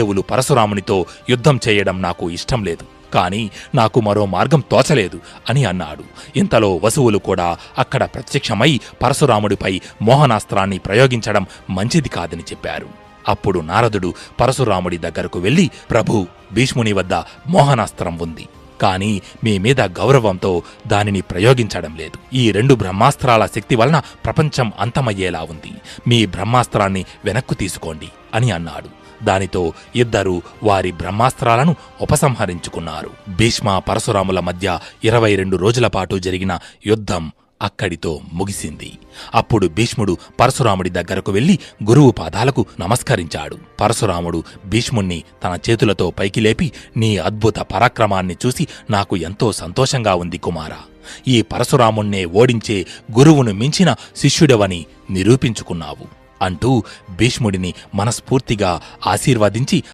గురుదేవులు పరశురామునితో యుద్ధం చేయడం నాకు ఇష్టం లేదు, కాని నాకు మరో మార్గం తోచలేదు అని అన్నాడు. ఇంతలో వసువులు కూడా అక్కడ ప్రత్యక్షమై పరశురాముడిపై మోహనాస్త్రాన్ని ప్రయోగించడం మంచిది కాదని చెప్పారు. అప్పుడు నారదుడు పరశురాముడి దగ్గరకు వెళ్లి, ప్రభూ, భీష్ముని వద్ద మోహనాస్త్రం ఉంది, కాని మీ మీద గౌరవంతో దానిని ప్రయోగించడం లేదు. ఈ 2 బ్రహ్మాస్త్రాల శక్తి వలన ప్రపంచం అంతమయ్యేలా ఉంది. మీ బ్రహ్మాస్త్రాన్ని వెనక్కు తీసుకోండి అని అన్నాడు. దానితో ఇద్దరూ వారి బ్రహ్మాస్త్రాలను ఉపసంహరించుకున్నారు. భీష్మ పరశురాముల మధ్య 22 రోజుల పాటు జరిగిన యుద్ధం అక్కడితో ముగిసింది. అప్పుడు భీష్ముడు పరశురాముడి దగ్గరకు వెళ్లి గురువు పాదాలకు నమస్కరించాడు. పరశురాముడు భీష్ముణ్ణి తన చేతులతో పైకి లేపి, నీ అద్భుత పరాక్రమాన్ని చూసి నాకు ఎంతో సంతోషంగా ఉంది కుమారా. ఈ పరశురాముణ్ణే ఓడించే గురువును మించిన శిష్యుడవని నిరూపించుకున్నావు అంటూ భీష్ముడిని మనస్ఫూర్తిగా ఆశీర్వదించి